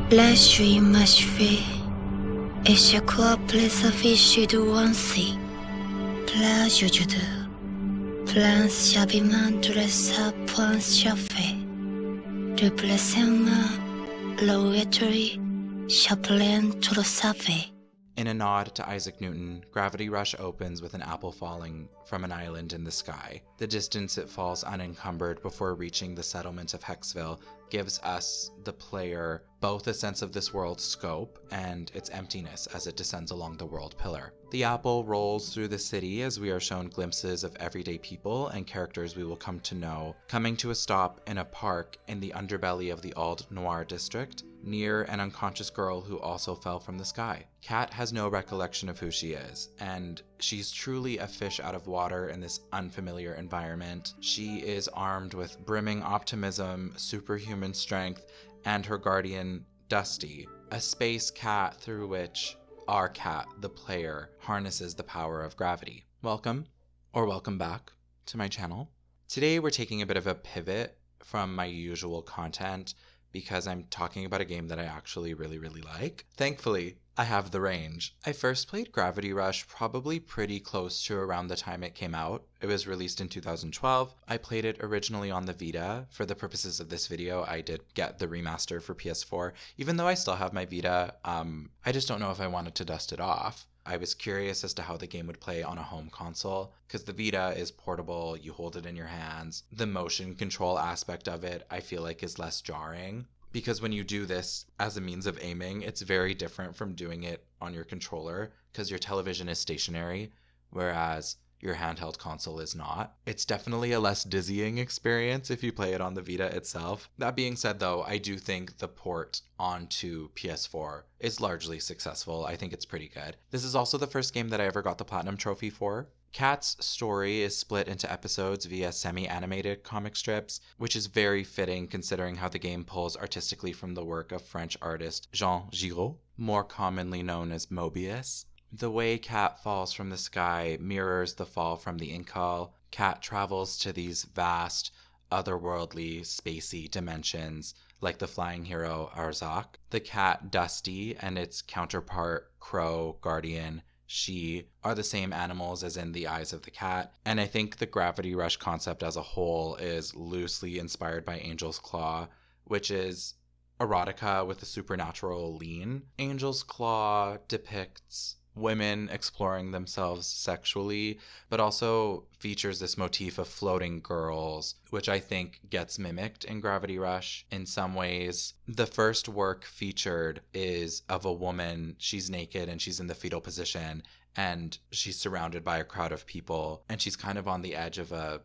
La suis m'achever, et je crois plus affiché de wansi. Pla jujudu, plan chabiman dressa point chafé. De blessema, loetry, chaplain to the safe. In a nod to Isaac Newton, Gravity Rush opens with an apple falling from an island in the sky. The distance it falls unencumbered before reaching the settlement of Hexville gives us, the player, both a sense of this world's scope and its emptiness as it descends along the world pillar. The apple rolls through the city as we are shown glimpses of everyday people and characters we will come to know, coming to a stop in a park in the underbelly of the Old Noir district, near an unconscious girl who also fell from the sky. Kat has no recollection of who she is, and she's truly a fish out of water in this unfamiliar environment. She is armed with brimming optimism, superhuman strength, and her guardian, Dusty, a space cat through which our cat, the player, harnesses the power of gravity. Welcome, or welcome back, to my channel. Today we're taking a bit of a pivot from my usual content because I'm talking about a game that I actually really like. Thankfully, I have the range. I first played Gravity Rush probably pretty close to around the time it came out. It was released in 2012. I played it originally on the Vita. For the purposes of this video, I did get the remaster for PS4. Even though I still have my Vita, I just don't know if I wanted to dust it off. I was curious as to how the game would play on a home console, because the Vita is portable, you hold it in your hands. The motion control aspect of it, I feel like, is less jarring, because when you do this as a means of aiming, it's very different from doing it on your controller, because your television is stationary, whereas your handheld console is not. It's definitely a less dizzying experience if you play it on the Vita itself. That being said, though, I do think the port onto PS4 is largely successful. I think it's pretty good. This is also the first game that I ever got the Platinum Trophy for. Kat's story is split into episodes via semi-animated comic strips, which is very fitting considering how the game pulls artistically from the work of French artist Jean Giraud, more commonly known as Mobius. The way Kat falls from the sky mirrors the fall from the Incal. Kat travels to these vast, otherworldly, spacey dimensions, like the flying hero Arzak. The cat Dusty and its counterpart Crow, Guardian, She are the same animals as in The Eyes of the Cat, and I think the Gravity Rush concept as a whole is loosely inspired by Angel's Claw, which is erotica with a supernatural lean. Angel's Claw depicts women exploring themselves sexually, but also features this motif of floating girls, which I think gets mimicked in Gravity Rush in some ways. The first work featured is of a woman. She's naked and she's in the fetal position, and she's surrounded by a crowd of people, and she's kind of on the edge of a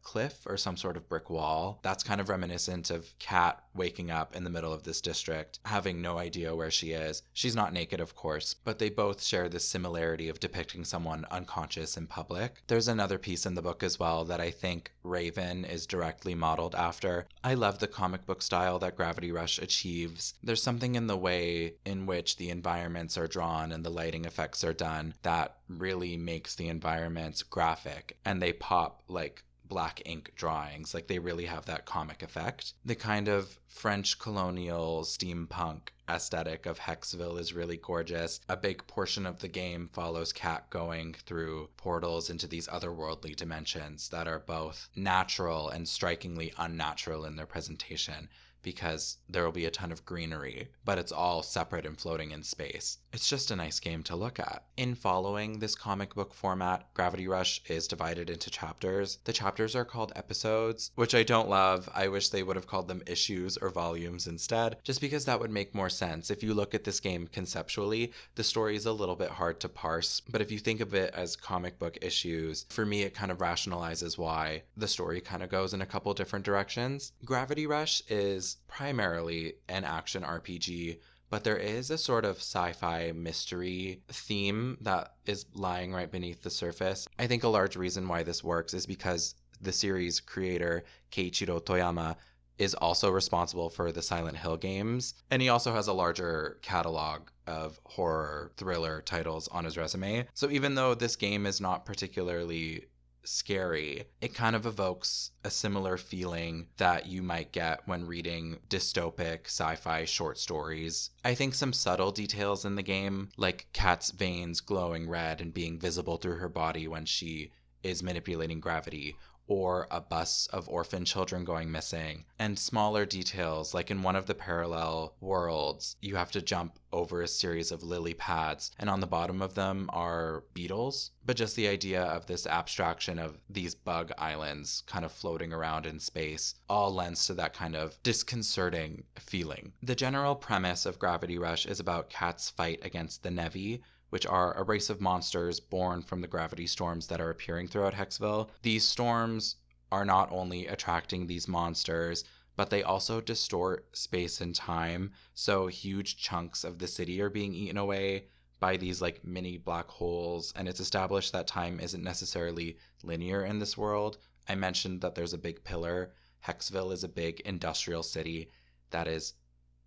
cliff or some sort of brick wall. That's kind of reminiscent of Kat waking up in the middle of this district, having no idea where she is. She's not naked, of course, but they both share this similarity of depicting someone unconscious in public. There's another piece in the book as well that I think Raven is directly modeled after. I love the comic book style that Gravity Rush achieves. There's something in the way in which the environments are drawn and the lighting effects are done that really makes the environments graphic, and they pop like black ink drawings. Like, they really have that comic effect. The kind of French colonial steampunk aesthetic of Hexville is really gorgeous. A big portion of the game follows Kat going through portals into these otherworldly dimensions that are both natural and strikingly unnatural in their presentation, because there will be a ton of greenery, but it's all separate and floating in space. It's just a nice game to look at. In following this comic book format, Gravity Rush is divided into chapters. The chapters are called episodes, which I don't love. I wish they would have called them issues or volumes instead, just because that would make more sense. If you look at this game conceptually, the story is a little bit hard to parse, but if you think of it as comic book issues, for me it kind of rationalizes why the story kind of goes in a couple different directions. Gravity Rush is primarily an action RPG, but there is a sort of sci-fi mystery theme that is lying right beneath the surface. I think a large reason why this works is because the series creator, Keiichiro Toyama, is also responsible for the Silent Hill games, and he also has a larger catalog of horror thriller titles on his resume. So even though this game is not particularly scary. It kind of evokes a similar feeling that you might get when reading dystopic sci-fi short stories. I think some subtle details in the game, like Kat's veins glowing red and being visible through her body when she is manipulating gravity, or a bus of orphan children going missing, and smaller details like in one of the parallel worlds, you have to jump over a series of lily pads, and on the bottom of them are beetles. But just the idea of this abstraction of these bug islands kind of floating around in space all lends to that kind of disconcerting feeling. The general premise of Gravity Rush is about Kat's fight against the Nevi, which are a race of monsters born from the gravity storms that are appearing throughout Hexville. These storms are not only attracting these monsters, but they also distort space and time, so huge chunks of the city are being eaten away by these like mini black holes, and it's established that time isn't necessarily linear in this world. I mentioned that there's a big pillar. Hexville is a big industrial city that is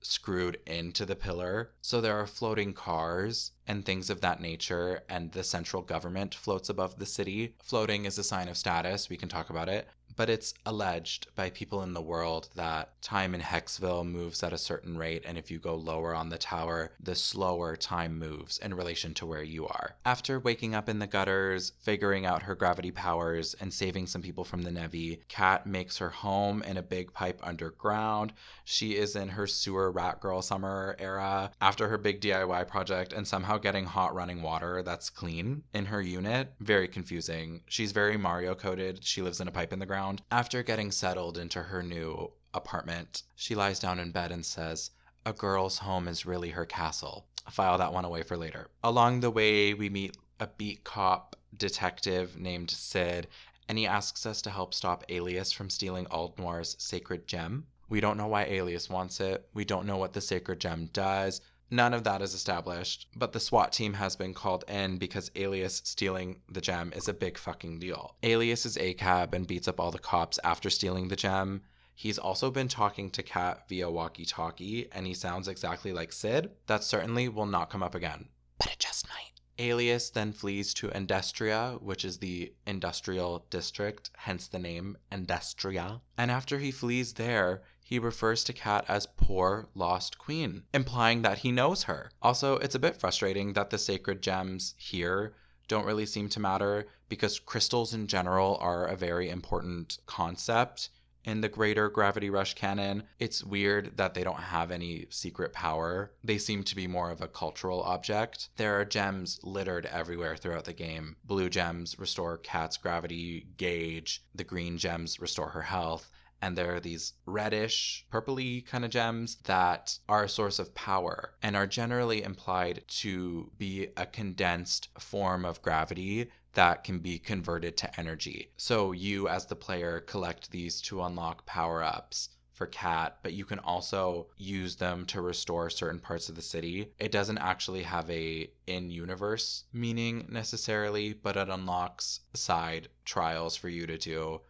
screwed into the pillar. So there are floating cars and things of that nature, and the central government floats above the city. Floating is a sign of status, we can talk about it. But it's alleged by people in the world that time in Hexville moves at a certain rate, and if you go lower on the tower, the slower time moves in relation to where you are. After waking up in the gutters, figuring out her gravity powers, and saving some people from the Nevi, Kat makes her home in a big pipe underground. She is in her sewer rat girl summer era after her big DIY project and somehow getting hot running water that's clean in her unit. Very confusing. She's very Mario coded. She lives in a pipe in the ground. After getting settled into her new apartment, she lies down in bed and says, "A girl's home is really her castle." File that one away for later. Along the way, we meet a beat cop detective named Sid, and he asks us to help stop Alias from stealing Aldnoir's sacred gem. We don't know why Alias wants it. We don't know what the sacred gem does. None of that is established, but the SWAT team has been called in because Alias stealing the gem is a big fucking deal. Alias is ACAB and beats up all the cops after stealing the gem. He's also been talking to Kat via walkie-talkie, and he sounds exactly like Sid. That certainly will not come up again, but it just might. Alias then flees to Industria, which is the industrial district, hence the name Industria. And after he flees there, he refers to Kat as poor lost queen, implying that he knows her. Also, it's a bit frustrating that the sacred gems here don't really seem to matter, because crystals in general are a very important concept in the greater Gravity Rush canon. It's weird that they don't have any secret power. They seem to be more of a cultural object. There are gems littered everywhere throughout the game. Blue gems restore Kat's gravity gauge. The green gems restore her health. And there are these reddish, purpley kind of gems that are a source of power and are generally implied to be a condensed form of gravity that can be converted to energy. So you as the player collect these to unlock power-ups for Kat, but you can also use them to restore certain parts of the city. It doesn't actually have a in-universe meaning necessarily, but it unlocks side trials for you to do,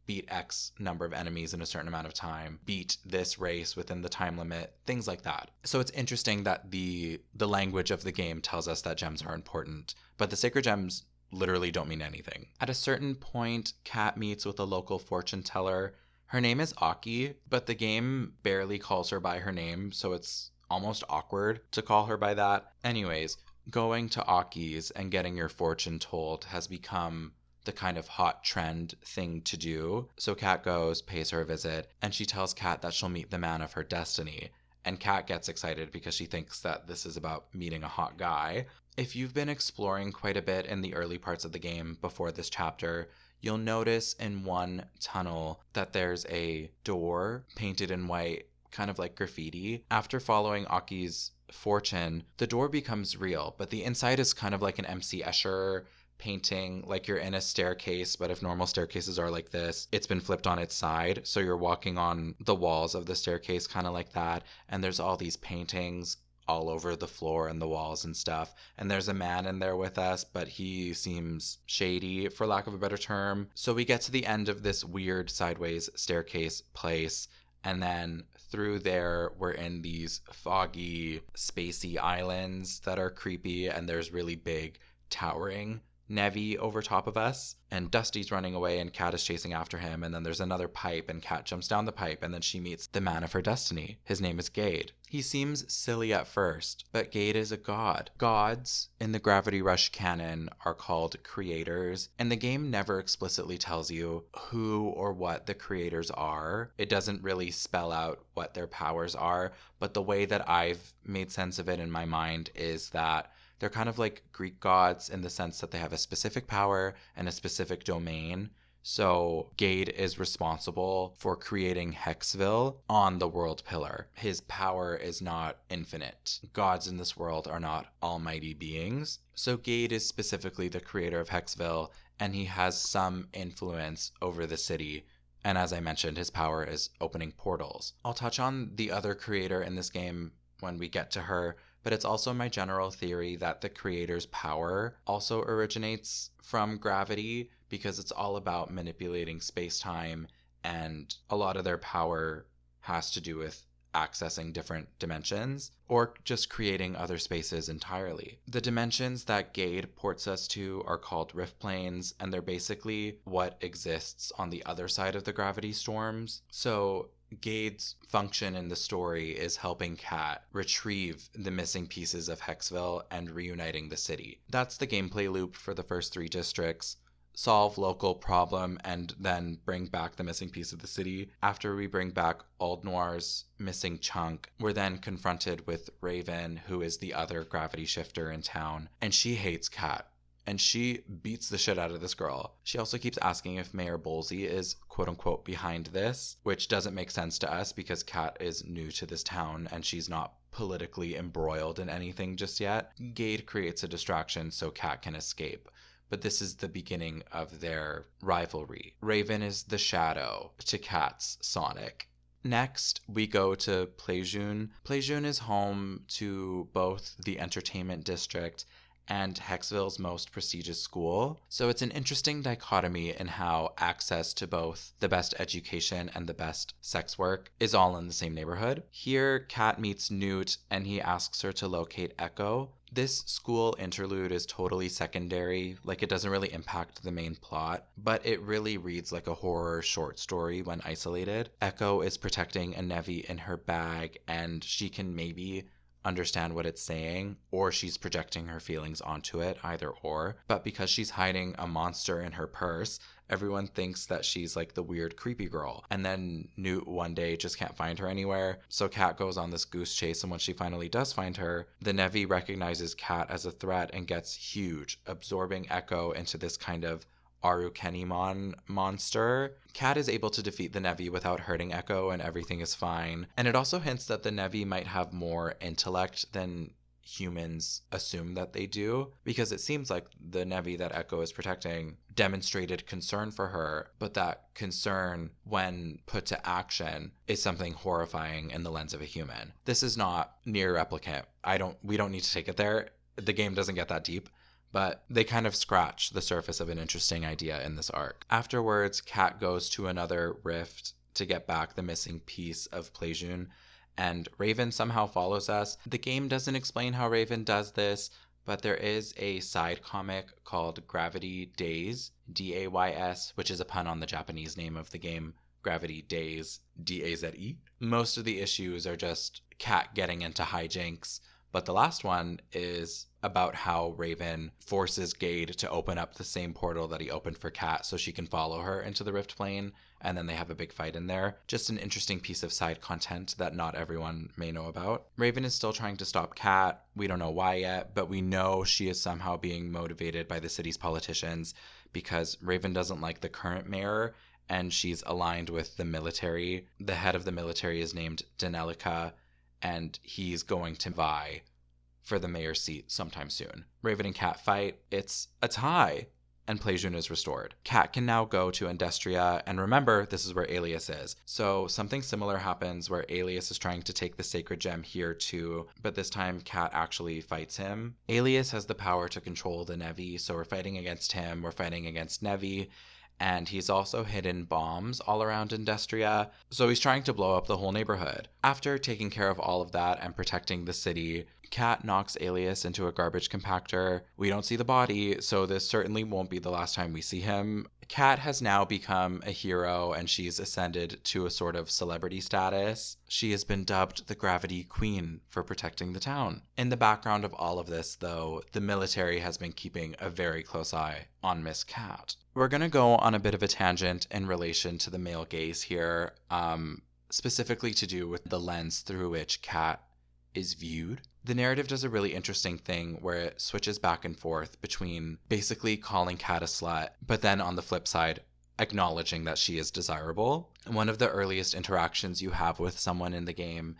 beat X number of enemies in a certain amount of time, beat this race within the time limit, things like that. So it's interesting that the language of the game tells us that gems are important, but the sacred gems literally don't mean anything. At a certain point, Kat meets with a local fortune teller. Her name is Aki, but the game barely calls her by her name, so it's almost awkward to call her by that. Anyways, going to Aki's and getting your fortune told has become the kind of hot trend thing to do. So Kat goes, pays her a visit, and she tells Kat that she'll meet the man of her destiny. And Kat gets excited because she thinks that this is about meeting a hot guy. If you've been exploring quite a bit in the early parts of the game before this chapter, you'll notice in one tunnel that there's a door painted in white, kind of like graffiti. After following Aki's fortune, the door becomes real, but the inside is kind of like an MC Escher painting, like you're in a staircase, but if normal staircases are like this, it's been flipped on its side, so you're walking on the walls of the staircase kind of like that, and there's all these paintings all over the floor and the walls and stuff, and there's a man in there with us, but he seems shady, for lack of a better term. So we get to the end of this weird sideways staircase place, and then through there we're in these foggy spacey islands that are creepy, and there's really big towering Nevi over top of us, and Dusty's running away and Kat is chasing after him, and then there's another pipe and Kat jumps down the pipe, and then she meets the man of her destiny. His name is Gade. He seems silly at first, but Gade is a god. Gods in the Gravity Rush canon are called creators, and the game never explicitly tells you who or what the creators are. It doesn't really spell out what their powers are, but the way that I've made sense of it in my mind is that they're kind of like Greek gods in the sense that they have a specific power and a specific domain. So Gade is responsible for creating Hexville on the world pillar. His power is not infinite. Gods in this world are not almighty beings. So Gade is specifically the creator of Hexville, and he has some influence over the city. And as I mentioned, his power is opening portals. I'll touch on the other creator in this game when we get to her, but it's also my general theory that the creator's power also originates from gravity, because it's all about manipulating space-time, and a lot of their power has to do with accessing different dimensions or just creating other spaces entirely. The dimensions that Gade ports us to are called rift planes, and they're basically what exists on the other side of the gravity storms. So Gade's function in the story is helping Kat retrieve the missing pieces of Hexville and reuniting the city. That's the gameplay loop for the first 3 districts. Solve local problem and then bring back the missing piece of the city. After we bring back Aldnoir's missing chunk, we're then confronted with Raven, who is the other gravity shifter in town, and she hates Kat. And she beats the shit out of this girl. She also keeps asking if Mayor Bolsey is quote-unquote behind this, which doesn't make sense to us because Kat is new to this town and she's not politically embroiled in anything just yet. Gade creates a distraction so Kat can escape, but this is the beginning of their rivalry. Raven is the shadow to Kat's Sonic. Next, we go to Plejun. Plejun is home to both the entertainment district and Hexville's most prestigious school. So it's an interesting dichotomy in how access to both the best education and the best sex work is all in the same neighborhood. Here, Kat meets Newt and he asks her to locate Echo. This school interlude is totally secondary, like it doesn't really impact the main plot, but it really reads like a horror short story when isolated. Echo is protecting a Nevi in her bag, and she can maybe understand what it's saying, or she's projecting her feelings onto it, either or. But because she's hiding a monster in her purse, everyone thinks that she's like the weird creepy girl. And then Newt one day just can't find her anywhere, so Kat goes on this goose chase, and when she finally does find her, the Nevi recognizes Kat as a threat and gets huge, absorbing Echo into this kind of Arukenimon monster. Kat is able to defeat the Nevi without hurting Echo, and everything is fine. And it also hints that the Nevi might have more intellect than humans assume that they do, because it seems like the Nevi that Echo is protecting demonstrated concern for her, but that concern, when put to action, is something horrifying in the lens of a human. This is not Nier Replicant. We don't need to take it there. The game doesn't get that deep, but they kind of scratch the surface of an interesting idea in this arc. Afterwards, Kat goes to another rift to get back the missing piece of Plejun, and Raven somehow follows us. The game doesn't explain how Raven does this, but there is a side comic called Gravity Days, D-A-Y-S, which is a pun on the Japanese name of the game, Gravity Days, D-A-Z-E. Most of the issues are just Kat getting into hijinks, but the last one is about how Raven forces Gade to open up the same portal that he opened for Kat so she can follow her into the rift plane, and then they have a big fight in there. Just an interesting piece of side content that not everyone may know about. Raven is still trying to stop Kat. We don't know why yet, but we know she is somehow being motivated by the city's politicians because Raven doesn't like the current mayor, and she's aligned with the military. The head of the military is named Danelica, and he's going to vie for the mayor's seat sometime soon. Raven and Kat fight. It's a tie, and Plejun is restored. Kat can now go to Industria, and remember, this is where Alias is. So something similar happens where Alias is trying to take the sacred gem here too, but this time Kat actually fights him. Alias has the power to control the Nevi, so we're fighting against him, we're fighting against Nevi, and he's also hidden bombs all around Industria, so he's trying to blow up the whole neighborhood. After taking care of all of that and protecting the city, Kat knocks Alias into a garbage compactor. We don't see the body, so this certainly won't be the last time we see him. Kat has now become a hero and she's ascended to a sort of celebrity status. She has been dubbed the Gravity Queen for protecting the town. In the background of all of this, though, the military has been keeping a very close eye on Miss Kat. We're going to go on a bit of a tangent in relation to the male gaze here, specifically to do with the lens through which Kat is viewed. The narrative does a really interesting thing where it switches back and forth between basically calling Kat a slut, but then on the flip side, acknowledging that she is desirable. One of the earliest interactions you have with someone in the game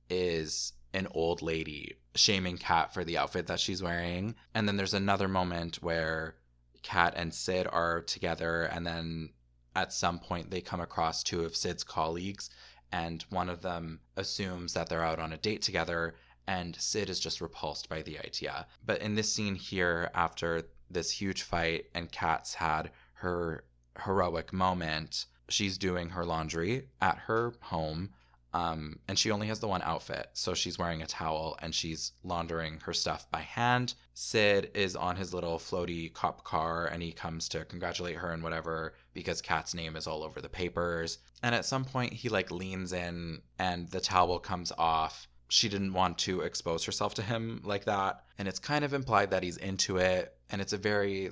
is an old lady shaming Kat for the outfit that she's wearing. And then there's another moment where Kat and Sid are together, and then at some point they come across two of Sid's colleagues, and one of them assumes that they're out on a date together, and Sid is just repulsed by the idea. But in this scene here, after this huge fight and Kat's had her heroic moment, she's doing her laundry at her home, and she only has the one outfit, so she's wearing a towel and she's laundering her stuff by hand. Sid is on his little floaty cop car and he comes to congratulate her and whatever because Kat's name is all over the papers. And at some point he leans in and the towel comes off. She didn't want to expose herself to him like that, and it's kind of implied that he's into it, and it's a very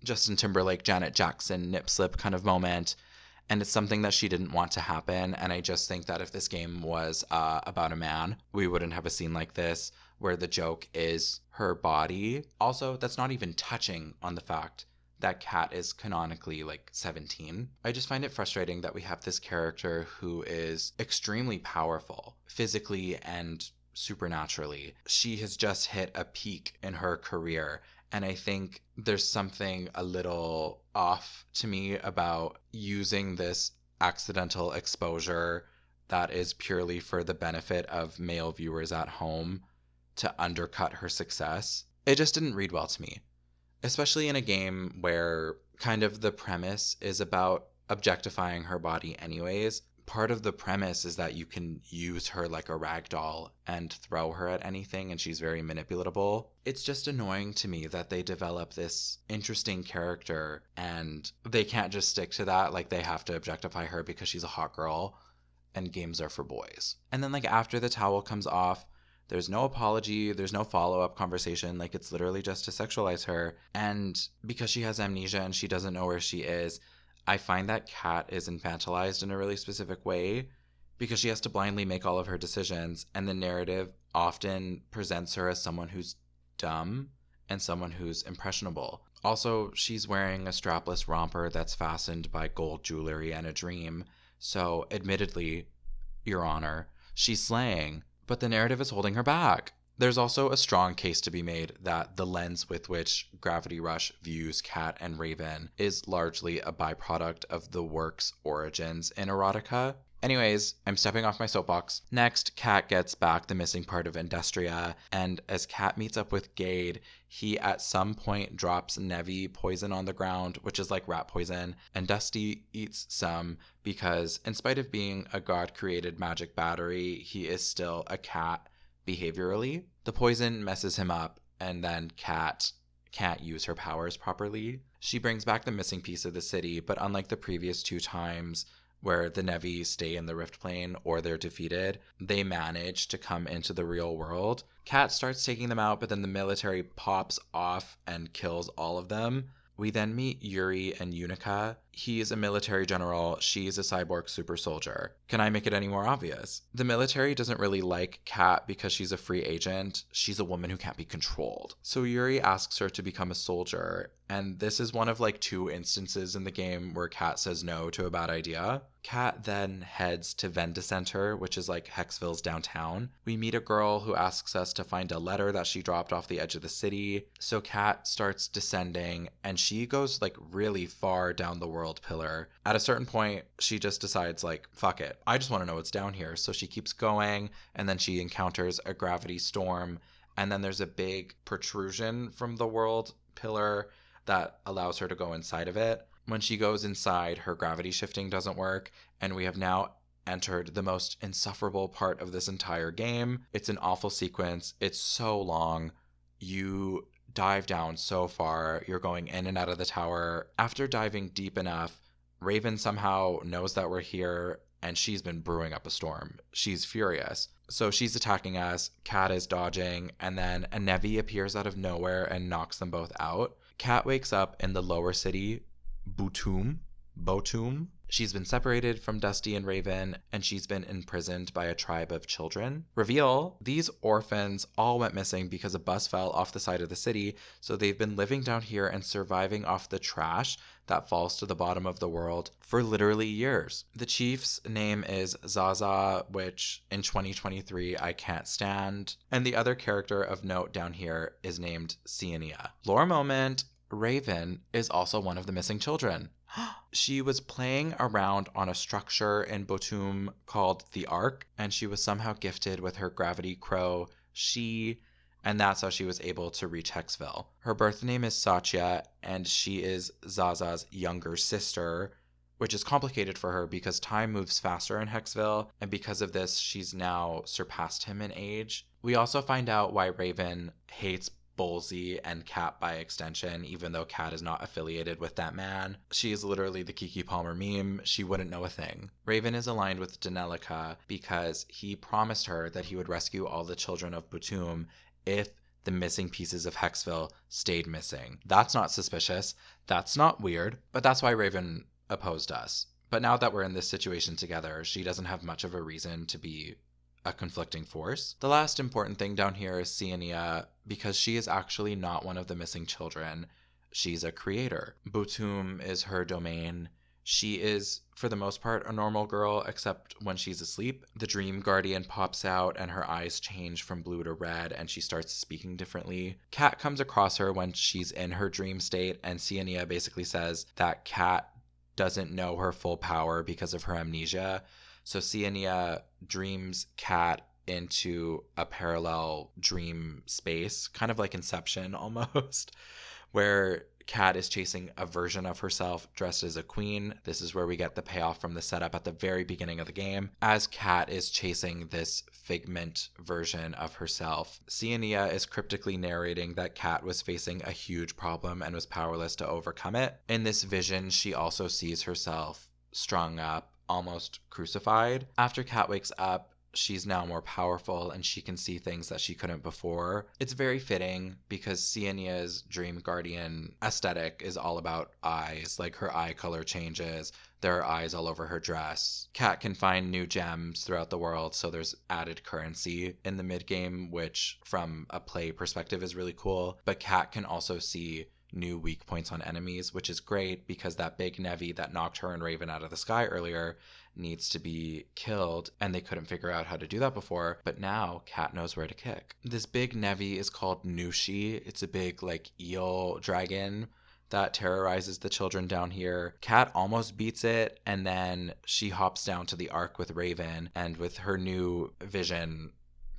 Justin Timberlake, Janet Jackson nip slip kind of moment. And it's something that she didn't want to happen. And I just think that if this game was about a man, we wouldn't have a scene like this where the joke is her body. Also, that's not even touching on the fact that Kat is canonically 17. I just find it frustrating that we have this character who is extremely powerful physically and supernaturally. She has just hit a peak in her career. And I think there's something a little off to me about using this accidental exposure that is purely for the benefit of male viewers at home to undercut her success. It just didn't read well to me, especially in a game where kind of the premise is about objectifying her body anyways. Part of the premise is that you can use her like a rag doll and throw her at anything, and she's very manipulatable. It's just annoying to me that they develop this interesting character and they can't just stick to that. They have to objectify her because she's a hot girl and games are for boys. And then after the towel comes off, there's no apology, there's no follow-up conversation. It's literally just to sexualize her. And because she has amnesia and she doesn't know where she is, I find that Kat is infantilized in a really specific way because she has to blindly make all of her decisions, and the narrative often presents her as someone who's dumb and someone who's impressionable. Also, she's wearing a strapless romper that's fastened by gold jewelry and a dream, so admittedly, Your Honor, she's slaying, but the narrative is holding her back. There's also a strong case to be made that the lens with which Gravity Rush views Kat and Raven is largely a byproduct of the work's origins in erotica. Anyways, I'm stepping off my soapbox. Next, Kat gets back the missing part of Industria, and as Kat meets up with Gade, he at some point drops Nevi poison on the ground, which is like rat poison, and Dusty eats some because in spite of being a god-created magic battery, he is still a cat behaviorally. The poison messes him up, and then Kat can't use her powers properly. She brings back the missing piece of the city, but unlike the previous two times where the Nevi stay in the Rift Plane or they're defeated, they manage to come into the real world. Kat starts taking them out, but then the military pops off and kills all of them. We then meet Yuri and Unica. He's a military general, she's a cyborg super soldier. Can I make it any more obvious? The military doesn't really like Kat because she's a free agent. She's a woman who can't be controlled. So Yuri asks her to become a soldier, and this is one of 2 instances in the game where Kat says no to a bad idea. Kat then heads to Venda Center, which is Hexville's downtown. We meet a girl who asks us to find a letter that she dropped off the edge of the city. So Kat starts descending, and she goes really far down the world pillar. At a certain point, she just decides fuck it, I just want to know what's down here. So she keeps going, and then she encounters a gravity storm, and then there's a big protrusion from the world pillar that allows her to go inside of it. When she goes inside, her gravity shifting doesn't work, and we have now entered the most insufferable part of this entire game. It's an awful sequence. It's so long. You dive down so far. You're going in and out of the tower. After diving deep enough, Raven somehow knows that we're here, and she's been brewing up a storm. She's furious. So she's attacking us. Kat is dodging, and then a Nevi appears out of nowhere and knocks them both out. Kat wakes up in the lower city, Botum. She's been separated from Dusty and Raven, and she's been imprisoned by a tribe of children. Reveal, these orphans all went missing because a bus fell off the side of the city, so they've been living down here and surviving off the trash that falls to the bottom of the world for literally years. The chief's name is Zaza, which in 2023 I can't stand, and the other character of note down here is named Sienia. Lore moment, Raven is also one of the missing children. She was playing around on a structure in Botum called the Ark, and she was somehow gifted with her gravity crow, and that's how she was able to reach Hexville. Her birth name is Satya, and she is Zaza's younger sister, which is complicated for her because time moves faster in Hexville, and because of this, she's now surpassed him in age. We also find out why Raven hates Bolsey and Kat by extension, even though Kat is not affiliated with that man. She is literally the Kiki Palmer meme. She wouldn't know a thing. Raven is aligned with Danelica because he promised her that he would rescue all the children of Botum if the missing pieces of Hexville stayed missing. That's not suspicious. That's not weird. But that's why Raven opposed us. But now that we're in this situation together, she doesn't have much of a reason to be a conflicting force. The last important thing down here is Sienia, because she is actually not one of the missing children. She's a creator. Botum is her domain. She is, for the most part, a normal girl, except when she's asleep. The Dream Guardian pops out and her eyes change from blue to red and she starts speaking differently. Kat comes across her when she's in her dream state, and Sienia basically says that Kat doesn't know her full power because of her amnesia. So Sienia dreams Kat into a parallel dream space, kind of like Inception almost, where Kat is chasing a version of herself dressed as a queen. This is where we get the payoff from the setup at the very beginning of the game. As Kat is chasing this figment version of herself, Sienia is cryptically narrating that Kat was facing a huge problem and was powerless to overcome it. In this vision, she also sees herself strung up, almost crucified. After Kat wakes up, she's now more powerful and she can see things that she couldn't before. It's very fitting because Sienia's Dream Guardian aesthetic is all about eyes, like her eye color changes. There are eyes all over her dress. Kat can find new gems throughout the world, so there's added currency in the mid-game, which from a play perspective is really cool. But Kat can also see new weak points on enemies, which is great because that big Nevi that knocked her and Raven out of the sky earlier needs to be killed, and they couldn't figure out how to do that before, but now Kat knows where to kick. This big Nevi is called Nushi. It's a big like eel dragon that terrorizes the children down here. Kat almost beats it, and then she hops down to the Ark with Raven, and with her new vision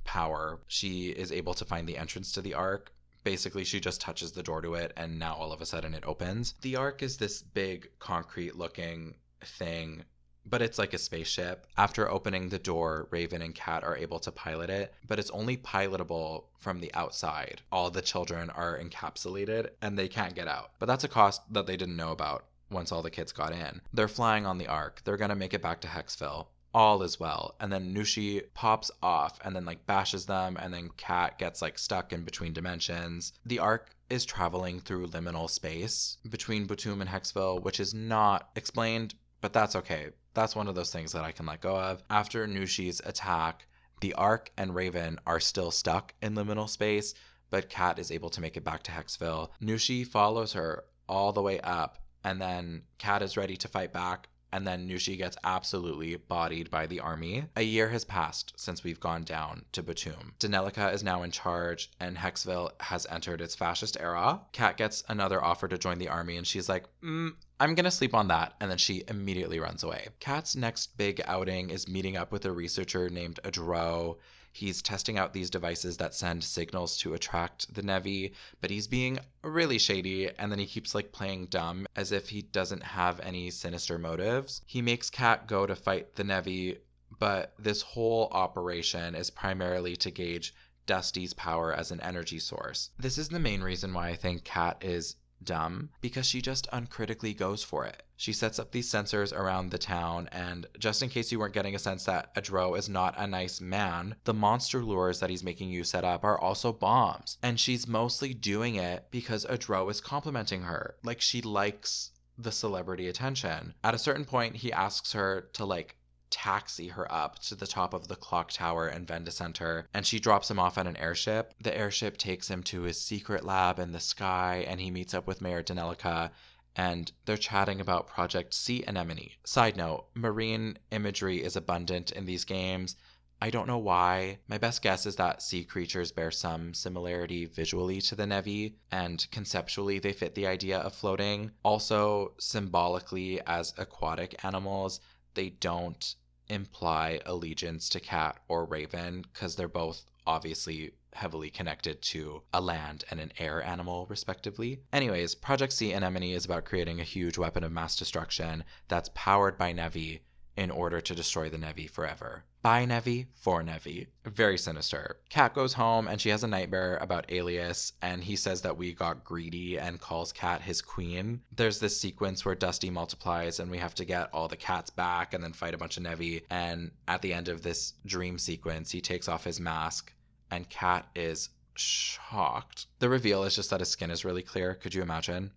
power, she is able to find the entrance to the Ark. Basically, she just touches the door to it, and now all of a sudden it opens. The Ark is this big, concrete-looking thing, but it's like a spaceship. After opening the door, Raven and Kat are able to pilot it, but it's only pilotable from the outside. All the children are encapsulated, and they can't get out. But that's a cost that they didn't know about once all the kids got in. They're flying on the Ark. They're gonna make it back to Hexville. All is well, and then Nushi pops off and then like bashes them, and then Kat gets like stuck in between dimensions. The Ark is traveling through liminal space between Botum and Hexville, which is not explained, but that's okay. That's one of those things that I can let go of. After Nushi's attack, the Ark and Raven are still stuck in liminal space, but Kat is able to make it back to Hexville. Nushi follows her all the way up, and then Kat is ready to fight back, and then Nushi gets absolutely bodied by the army. A year has passed since we've gone down to Botum. Danelica is now in charge, and Hexville has entered its fascist era. Kat gets another offer to join the army, and she's like, I'm gonna sleep on that, and then she immediately runs away. Kat's next big outing is meeting up with a researcher named Adro. He's testing out these devices that send signals to attract the Nevi, but he's being really shady, and then he keeps like playing dumb as if he doesn't have any sinister motives. He makes Kat go to fight the Nevi, but this whole operation is primarily to gauge Dusty's power as an energy source. This is the main reason why I think Kat is dumb, because she just uncritically goes for it. She sets up these sensors around the town, and just in case you weren't getting a sense that Adro is not a nice man, the monster lures that he's making you set up are also bombs. And she's mostly doing it because Adro is complimenting her. Like, she likes the celebrity attention. At a certain point, he asks her to like taxi her up to the top of the clock tower in Venda Center, and she drops him off at an airship. The airship takes him to his secret lab in the sky, and he meets up with Mayor Danelica, and they're chatting about Project Sea Anemone. Side note, marine imagery is abundant in these games. I don't know why. My best guess is that sea creatures bear some similarity visually to the Nevi, and conceptually they fit the idea of floating. Also, symbolically as aquatic animals, they don't imply allegiance to Cat or Raven, because they're both obviously heavily connected to a land and an air animal, respectively. Anyways, Project Sea Anemone is about creating a huge weapon of mass destruction that's powered by Nevi in order to destroy the Nevi forever. By Nevi, for Nevi. Very sinister. Kat goes home and she has a nightmare about Alias, and he says that we got greedy and calls Kat his queen. There's this sequence where Dusty multiplies and we have to get all the cats back and then fight a bunch of Nevi, and at the end of this dream sequence, he takes off his mask and Kat is shocked. The reveal is just that his skin is really clear. Could you imagine?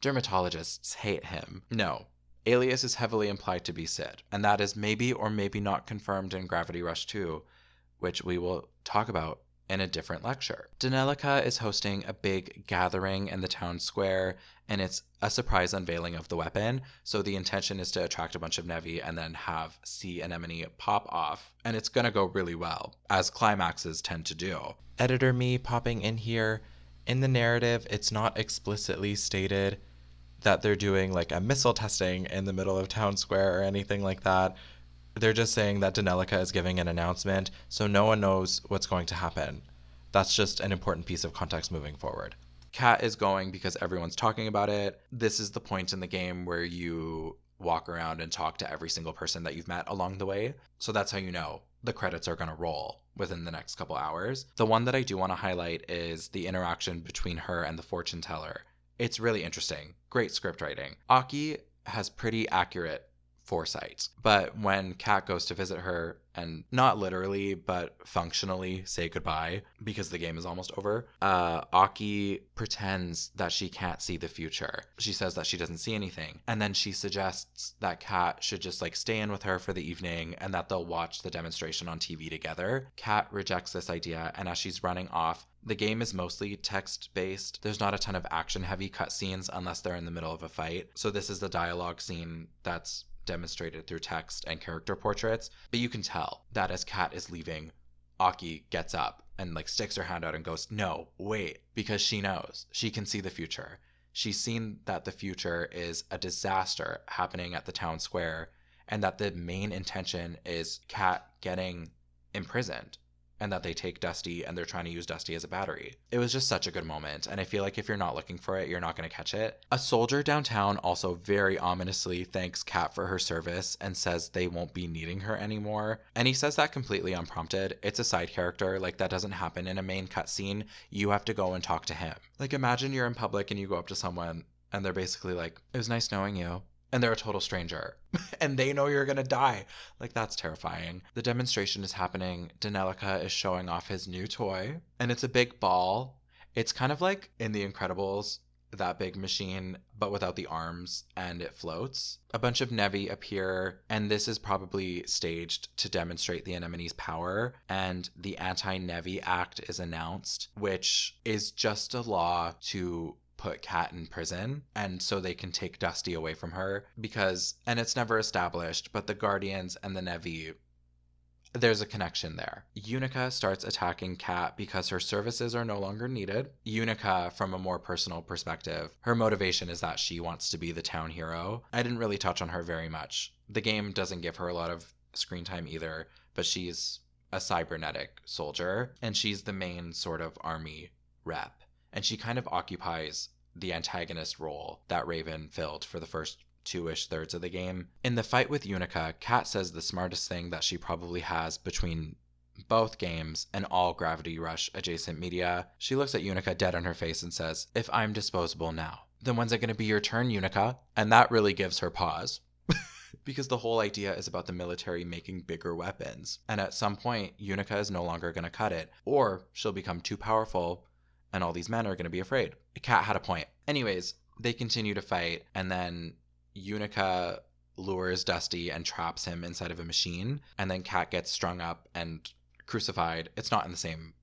Dermatologists hate him. No. Alias is heavily implied to be Sid, and that is maybe or maybe not confirmed in Gravity Rush 2, which we will talk about in a different lecture. Danelica is hosting a big gathering in the town square, and it's a surprise unveiling of the weapon, so the intention is to attract a bunch of Nevi and then have Sea Anemone pop off, and it's gonna go really well, as climaxes tend to do. Editor me popping in here. In the narrative, it's not explicitly stated that they're doing like a missile testing in the middle of town square or anything like that. They're just saying that Danelica is giving an announcement, so no one knows what's going to happen. That's just an important piece of context moving forward. Kat is going because everyone's talking about it. This is the point in the game where you walk around and talk to every single person that you've met along the way. So that's how you know the credits are going to roll within the next couple hours. The one that I do want to highlight is the interaction between her and the fortune teller. It's really interesting. Great script writing. Aki has pretty accurate foresight, but when Kat goes to visit her and not literally but functionally say goodbye because the game is almost over, Aki pretends that she can't see the future. She says that she doesn't see anything, and then she suggests that Kat should just like stay in with her for the evening and that they'll watch the demonstration on TV together. Kat rejects this idea, and as she's running off, the game is mostly text-based. There's not a ton of action-heavy cutscenes unless they're in the middle of a fight. So this is the dialogue scene that's demonstrated through text and character portraits. But you can tell that as Kat is leaving, Aki gets up and like sticks her hand out and goes, "No, wait," because she knows. She can see the future. She's seen that the future is a disaster happening at the town square, and that the main intention is Kat getting imprisoned, and that they take Dusty and they're trying to use Dusty as a battery. It was just such a good moment, and I feel like if you're not looking for it, you're not going to catch it. A soldier downtown also very ominously thanks Kat for her service and says they won't be needing her anymore. And he says that completely unprompted. It's a side character, like that doesn't happen in a main cutscene. You have to go and talk to him. Like imagine you're in public and you go up to someone and they're basically like, "It was nice knowing you." And they're a total stranger and they know you're going to die. Like, that's terrifying. The demonstration is happening. Danelica is showing off his new toy, and it's a big ball. It's kind of like in The Incredibles, that big machine, but without the arms, and it floats. A bunch of Nevi appear, and this is probably staged to demonstrate the Anemone's power, and the Anti-Nevi Act is announced, which is just a law to put Kat in prison, and so they can take Dusty away from her, because, and it's never established, but the Guardians and the Nevi, there's a connection there. Unica starts attacking Kat because her services are no longer needed. Unica, from a more personal perspective, her motivation is that she wants to be the town hero. I didn't really touch on her very much. The game doesn't give her a lot of screen time either, but she's a cybernetic soldier, and she's the main sort of army rep. And she kind of occupies the antagonist role that Raven filled for the first two-ish thirds of the game. In the fight with Unica, Kat says the smartest thing that she probably has between both games and all Gravity Rush adjacent media. She looks at Unica dead on her face and says, "If I'm disposable now, then when's it going to be your turn, Unica?" And that really gives her pause. Because the whole idea is about the military making bigger weapons. And at some point, Unica is no longer going to cut it, or she'll become too powerful and all these men are going to be afraid. Kat had a point. Anyways, they continue to fight, and then Unica lures Dusty and traps him inside of a machine, and then Kat gets strung up and crucified. It's not in the same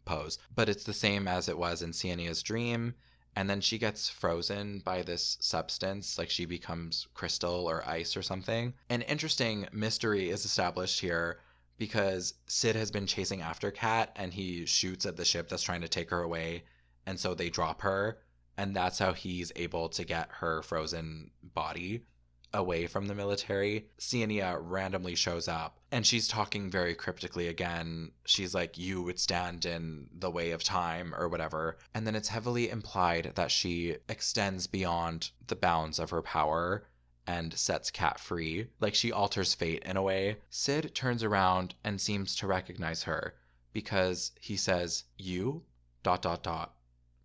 pose, but it's the same as it was in Sienna's dream. And then she gets frozen by this substance, like she becomes crystal or ice or something. An interesting mystery is established here because Sid has been chasing after Kat and he shoots at the ship that's trying to take her away. And so they drop her. And that's how he's able to get her frozen body away from the military. Sienna randomly shows up and she's talking very cryptically again. She's like, "You would stand in the way of time," or whatever. And then it's heavily implied that she extends beyond the bounds of her power and sets Kat free. Like she alters fate in a way. Sid turns around and seems to recognize her because he says, "You? ...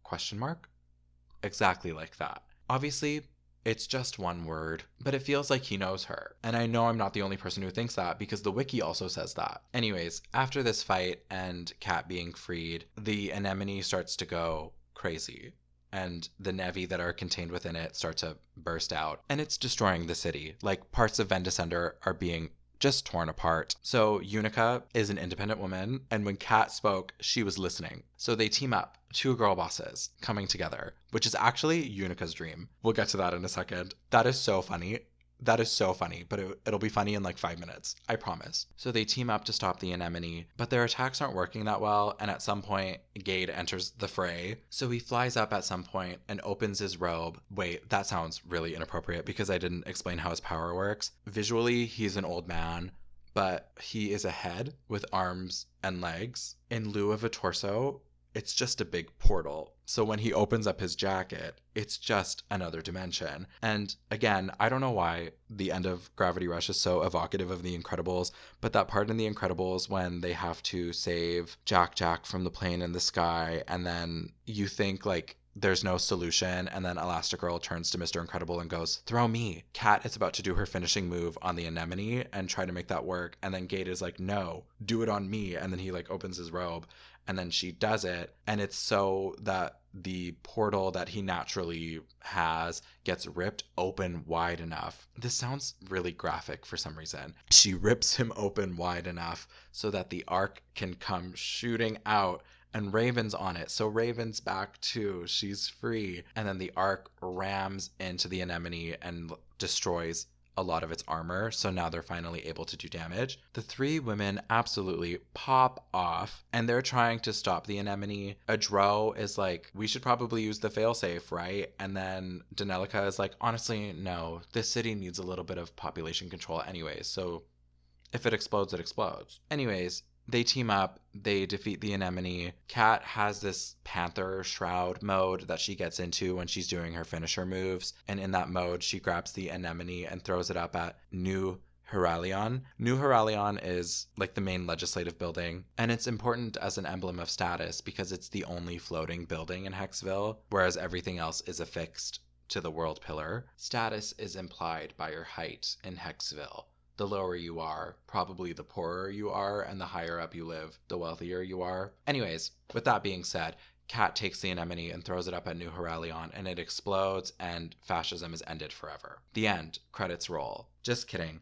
Question mark?" Exactly like that. Obviously, it's just one word, but it feels like he knows her. And I know I'm not the only person who thinks that because the wiki also says that. Anyways, after this fight and Kat being freed, the anemone starts to go crazy. And the Nevi that are contained within it start to burst out. And it's destroying the city. Like parts of Vendicender are being just torn apart. So Unica is an independent woman, and when Kat spoke, she was listening. So they team up, two girl bosses coming together, which is actually Unica's dream. We'll get to that in a second. That is so funny. That is so funny, but it'll be funny in like 5 minutes. I promise. So they team up to stop the anemone, but their attacks aren't working that well, and at some point, Gade enters the fray. So he flies up at some point and opens his robe. Wait, that sounds really inappropriate because I didn't explain how his power works. Visually, he's an old man, but he is a head with arms and legs. In lieu of a torso, it's just a big portal. So when he opens up his jacket, it's just another dimension. And again, I don't know why the end of Gravity Rush is so evocative of The Incredibles, but that part in The Incredibles when they have to save Jack from the plane in the sky, and then you think like there's no solution, and then Elastigirl turns to Mr. Incredible and goes, "Throw me." Kat is about to do her finishing move on the anemone and try to make that work, and then Gade is like, "No, do it on me." And then he like opens his robe, and then she does it, and it's so that the portal that he naturally has gets ripped open wide enough. This sounds really graphic for some reason. She rips him open wide enough so that the arc can come shooting out, and Raven's on it. So Raven's back too. She's free. And then the arc rams into the anemone and destroys a lot of its armor, so now they're finally able to do damage. The three women absolutely pop off, and they're trying to stop the anemone. Adro is like, "We should probably use the failsafe, right?" And then Danelica is like, "Honestly, no. This city needs a little bit of population control anyways, so if it explodes, it explodes." Anyways, they team up, they defeat the anemone. Kat has this Panther Shroud mode that she gets into when she's doing her finisher moves, and in that mode, she grabs the anemone and throws it up at New Heralion. New Heralion is like the main legislative building, and it's important as an emblem of status because it's the only floating building in Hexville, whereas everything else is affixed to the world pillar. Status is implied by your height in Hexville. The lower you are, probably the poorer you are, and the higher up you live, the wealthier you are. Anyways, with that being said, Kat takes the anemone and throws it up at New Heralion, and it explodes, and fascism is ended forever. The end. Credits roll. Just kidding.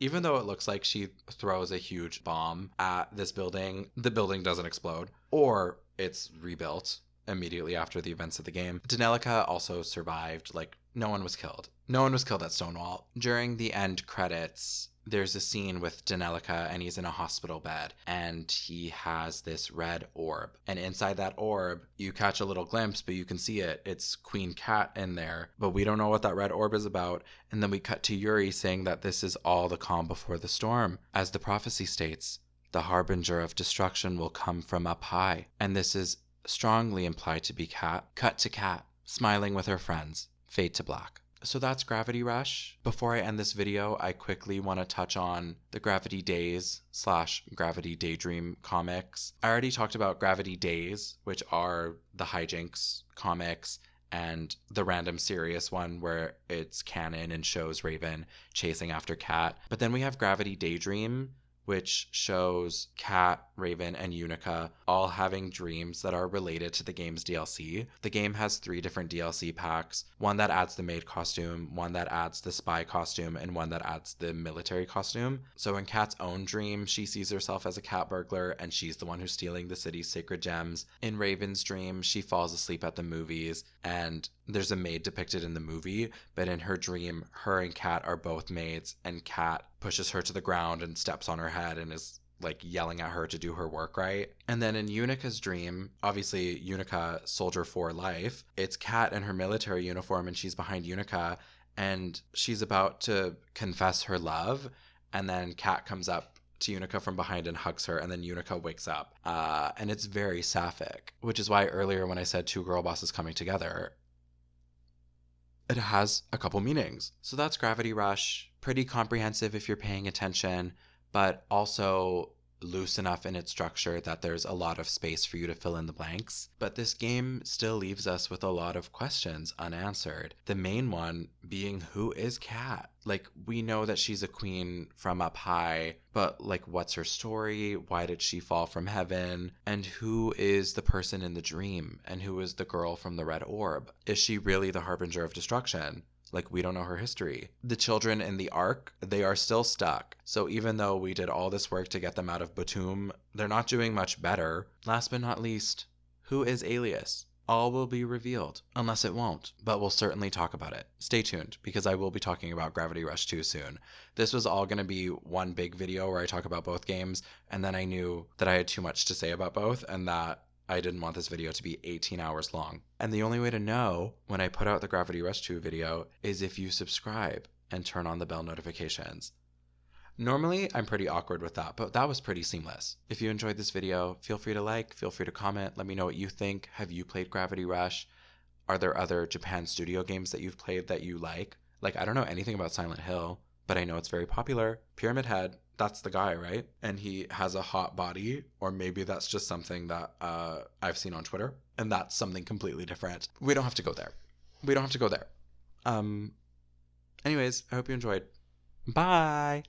Even though it looks like she throws a huge bomb at this building, the building doesn't explode, or it's rebuilt immediately after the events of the game. Danelica also survived. Like, no one was killed. No one was killed at Stonewall. During the end credits, there's a scene with Danelica, and he's in a hospital bed, and he has this red orb. And inside that orb, you catch a little glimpse, but you can see it. It's Queen Kat in there, but we don't know what that red orb is about. And then we cut to Yuri saying that this is all the calm before the storm. As the prophecy states, The harbinger of destruction will come from up high. And this is strongly implied to be Kat. Cut to Kat, smiling with her friends. Fade to black. So that's Gravity Rush. Before I end this video, I quickly want to touch on the Gravity Days / Gravity Daydream comics. I already talked about Gravity Days, which are the hijinks comics, and the random serious one where it's canon and shows Raven chasing after Kat. But then we have Gravity Daydream, which shows Kat, Raven, and Unica all having dreams that are related to the game's DLC. The game has 3 different DLC packs, one that adds the maid costume, one that adds the spy costume, and one that adds the military costume. So in Kat's own dream, she sees herself as a cat burglar, and she's the one who's stealing the city's sacred gems. In Raven's dream, she falls asleep at the movies, and there's a maid depicted in the movie, but in her dream, her and Kat are both maids, and Kat pushes her to the ground and steps on her head and is like yelling at her to do her work right. And then in Unica's dream, obviously Unica, soldier for life, it's Kat in her military uniform and she's behind Unica and she's about to confess her love. And then Kat comes up to Unica from behind and hugs her, and then Unica wakes up. And it's very sapphic, which is why earlier when I said 2 girl bosses coming together, it has a couple meanings. So that's Gravity Rush. Pretty comprehensive if you're paying attention, but also loose enough in its structure that there's a lot of space for you to fill in the blanks. But this game still leaves us with a lot of questions unanswered. The main one being, who is Kat? Like, we know that she's a queen from up high, but like, what's her story? Why did she fall from heaven? And who is the person in the dream? And who is the girl from the red orb? Is she really the harbinger of destruction? Like, we don't know her history. The children in the Ark, they are still stuck. So even though we did all this work to get them out of Batum, they're not doing much better. Last but not least, who is Alias? All will be revealed, unless it won't, but we'll certainly talk about it. Stay tuned, because I will be talking about Gravity Rush 2 soon. This was all going to be one big video where I talk about both games, and then I knew that I had too much to say about both, and that I didn't want this video to be 18 hours long. And the only way to know when I put out the Gravity Rush 2 video is if you subscribe and turn on the bell notifications. Normally, I'm pretty awkward with that, but that was pretty seamless. If you enjoyed this video, feel free to like, feel free to comment, let me know what you think. Have you played Gravity Rush? Are there other Japan Studio games that you've played that you like? Like, I don't know anything about Silent Hill, but I know it's very popular. Pyramid Head, that's the guy, right? And he has a hot body, or maybe that's just something that I've seen on Twitter, and that's something completely different. We don't have to go there. We don't have to go there. Anyways, I hope you enjoyed. Bye!